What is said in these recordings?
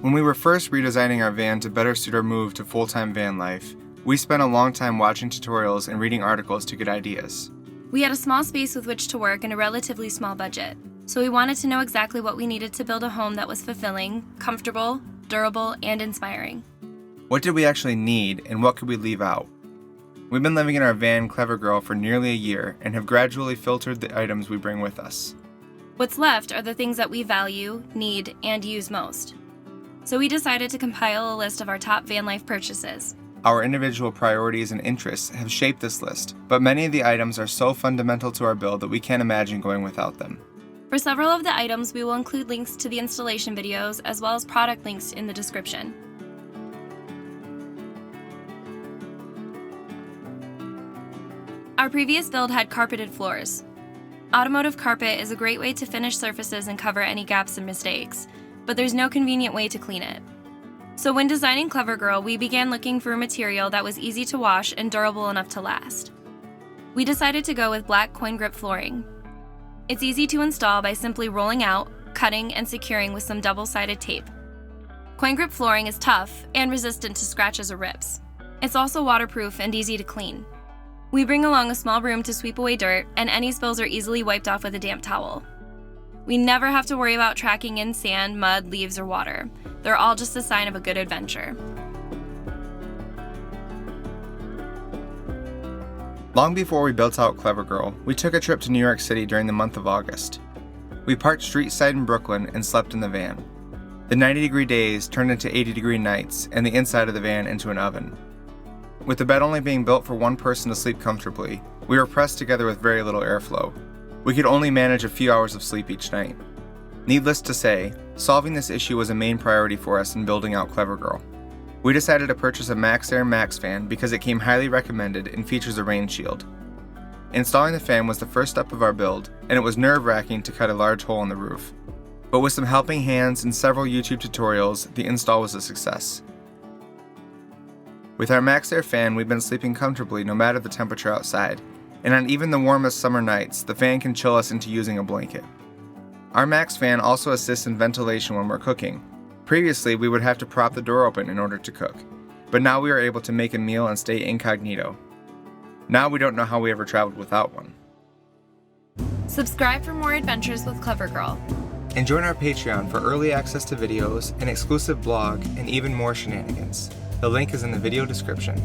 When we were first redesigning our van to better suit our move to full-time van life, we spent a long time watching tutorials and reading articles to get ideas. We had a small space with which to work and a relatively small budget, so we wanted to know exactly what we needed to build a home that was fulfilling, comfortable, durable, and inspiring. What did we actually need, and what could we leave out? We've been living in our van, Clever Girl, for nearly a year and have gradually filtered the items we bring with us. What's left are the things that we value, need, and use most. So we decided to compile a list of our top van life purchases. Our individual priorities and interests have shaped this list, but many of the items are so fundamental to our build that we can't imagine going without them. For several of the items, we will include links to the installation videos as well as product links in the description. Our previous build had carpeted floors. Automotive carpet is a great way to finish surfaces and cover any gaps and mistakes, but there's no convenient way to clean it. So when designing Clever Girl, we began looking for a material that was easy to wash and durable enough to last. We decided to go with black coin grip flooring. It's easy to install by simply rolling out, cutting, and securing with some double-sided tape. Coin grip flooring is tough and resistant to scratches or rips. It's also waterproof and easy to clean. We bring along a small broom to sweep away dirt, and any spills are easily wiped off with a damp towel. We never have to worry about tracking in sand, mud, leaves, or water. They're all just a sign of a good adventure. Long before we built out Clever Girl, we took a trip to New York City during the month of August. We parked street side in Brooklyn and slept in the van. The 90-degree days turned into 80-degree nights, and the inside of the van into an oven. With the bed only being built for one person to sleep comfortably, we were pressed together with very little airflow. We could only manage a few hours of sleep each night. Needless to say, solving this issue was a main priority for us in building out Clever Girl. We decided to purchase a Maxxair Maxxfan because it came highly recommended and features a rain shield. Installing the fan was the first step of our build, and it was nerve-wracking to cut a large hole in the roof. But with some helping hands and several YouTube tutorials, the install was a success. With our Maxxair fan, we've been sleeping comfortably no matter the temperature outside, and on even the warmest summer nights, the fan can chill us into using a blanket. Our Maxxfan also assists in ventilation when we're cooking. Previously, we would have to prop the door open in order to cook, but now we are able to make a meal and stay incognito. Now we don't know how we ever traveled without one. Subscribe for more adventures with Clever Girl. And join our Patreon for early access to videos, an exclusive blog, and even more shenanigans. The link is in the video description.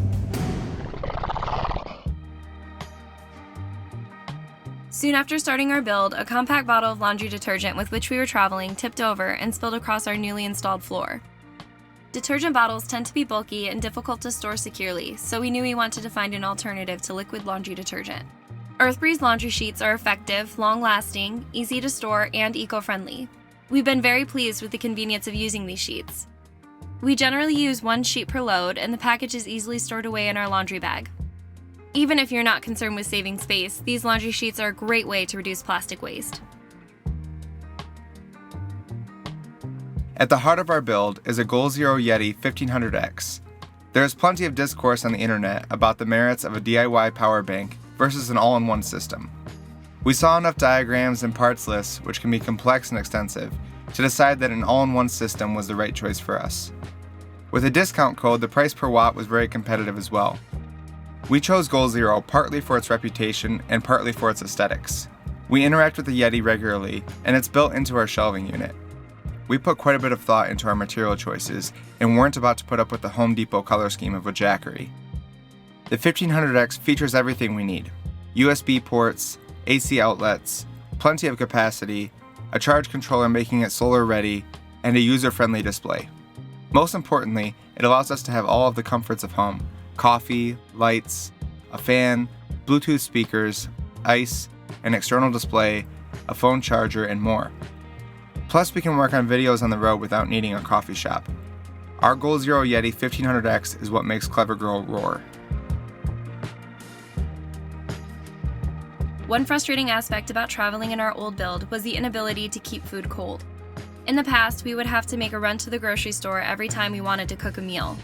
Soon after starting our build, a compact bottle of laundry detergent with which we were traveling tipped over and spilled across our newly installed floor. Detergent bottles tend to be bulky and difficult to store securely, so we knew we wanted to find an alternative to liquid laundry detergent. EarthBreeze laundry sheets are effective, long-lasting, easy to store, and eco-friendly. We've been very pleased with the convenience of using these sheets. We generally use one sheet per load, and the package is easily stored away in our laundry bag. Even if you're not concerned with saving space, these laundry sheets are a great way to reduce plastic waste. At the heart of our build is a Goal Zero Yeti 1500X. There is plenty of discourse on the internet about the merits of a DIY power bank versus an all-in-one system. We saw enough diagrams and parts lists, which can be complex and extensive, to decide that an all-in-one system was the right choice for us. With a discount code, the price per watt was very competitive as well. We chose Goal Zero partly for its reputation and partly for its aesthetics. We interact with the Yeti regularly, and it's built into our shelving unit. We put quite a bit of thought into our material choices and weren't about to put up with the Home Depot color scheme of Wajackery. The 1500X features everything we need: USB ports, AC outlets, plenty of capacity, a charge controller making it solar ready, and a user-friendly display. Most importantly, it allows us to have all of the comforts of home: coffee, lights, a fan, Bluetooth speakers, ice, an external display, a phone charger, and more. Plus, we can work on videos on the road without needing a coffee shop. Our Goal Zero Yeti 1500X is what makes Clever Girl roar. One frustrating aspect about traveling in our old build was the inability to keep food cold. In the past, we would have to make a run to the grocery store every time we wanted to cook a meal.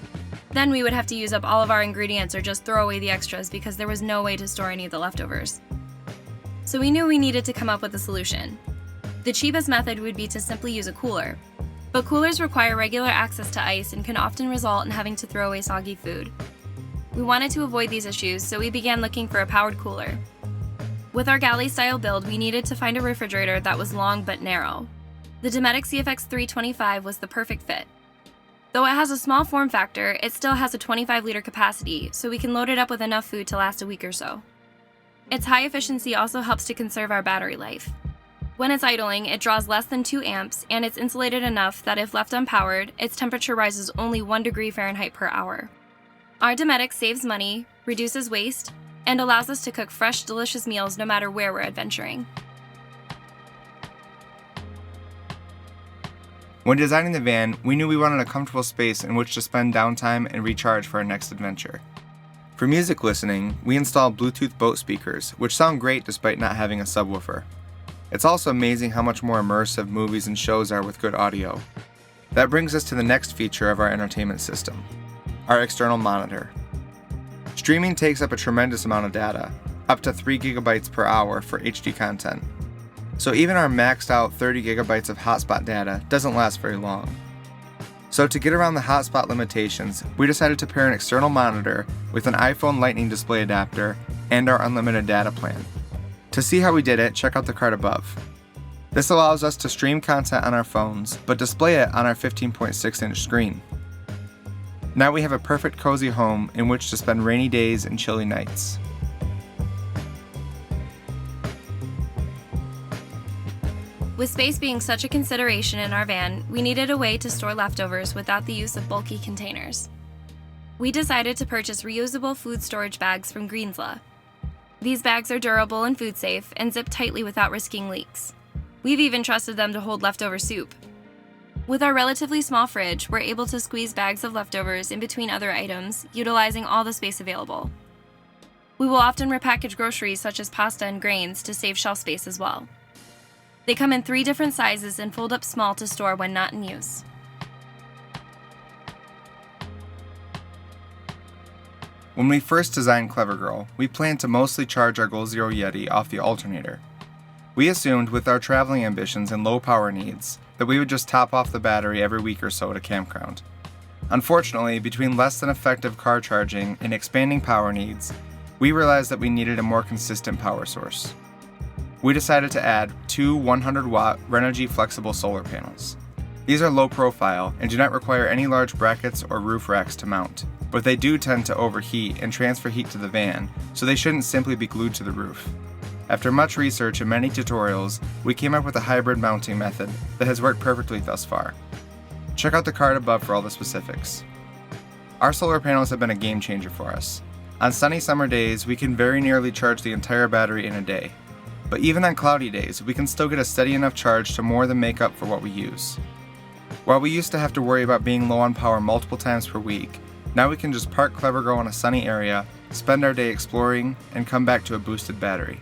Then we would have to use up all of our ingredients or just throw away the extras because there was no way to store any of the leftovers. So we knew we needed to come up with a solution. The cheapest method would be to simply use a cooler. But coolers require regular access to ice and can often result in having to throw away soggy food. We wanted to avoid these issues, so we began looking for a powered cooler. With our galley-style build, we needed to find a refrigerator that was long but narrow. The Dometic CFX 325 was the perfect fit. Though it has a small form factor, it still has a 25-liter capacity, so we can load it up with enough food to last a week or so. Its high efficiency also helps to conserve our battery life. When it's idling, it draws less than 2 amps, and it's insulated enough that if left unpowered, its temperature rises only 1 degree Fahrenheit per hour. Our Dometic saves money, reduces waste, and allows us to cook fresh, delicious meals no matter where we're adventuring. When designing the van, we knew we wanted a comfortable space in which to spend downtime and recharge for our next adventure. For music listening, we installed Bluetooth boat speakers, which sound great despite not having a subwoofer. It's also amazing how much more immersive movies and shows are with good audio. That brings us to the next feature of our entertainment system, our external monitor. Streaming takes up a tremendous amount of data, up to 3 gigabytes per hour for HD content. So even our maxed out 30 gigabytes of hotspot data doesn't last very long. So to get around the hotspot limitations, we decided to pair an external monitor with an iPhone Lightning display adapter and our unlimited data plan. To see how we did it, check out the card above. This allows us to stream content on our phones, but display it on our 15.6-inch screen. Now we have a perfect cozy home in which to spend rainy days and chilly nights. With space being such a consideration in our van, we needed a way to store leftovers without the use of bulky containers. We decided to purchase reusable food storage bags from Greensla. These bags are durable and food safe and zip tightly without risking leaks. We've even trusted them to hold leftover soup. With our relatively small fridge, we're able to squeeze bags of leftovers in between other items, utilizing all the space available. We will often repackage groceries such as pasta and grains to save shelf space as well. They come in 3 different sizes and fold up small to store when not in use. When we first designed Clever Girl, we planned to mostly charge our Goal Zero Yeti off the alternator. We assumed with our traveling ambitions and low power needs that we would just top off the battery every week or so at a campground. Unfortunately, between less than effective car charging and expanding power needs, we realized that we needed a more consistent power source. We decided to add 2 100-watt Renogy flexible solar panels. These are low profile and do not require any large brackets or roof racks to mount, but they do tend to overheat and transfer heat to the van, so they shouldn't simply be glued to the roof. After much research and many tutorials, we came up with a hybrid mounting method that has worked perfectly thus far. Check out the card above for all the specifics. Our solar panels have been a game changer for us. On sunny summer days, we can very nearly charge the entire battery in a day. But even on cloudy days, we can still get a steady enough charge to more than make up for what we use. While we used to have to worry about being low on power multiple times per week, now we can just park Clever Girl in a sunny area, spend our day exploring, and come back to a boosted battery.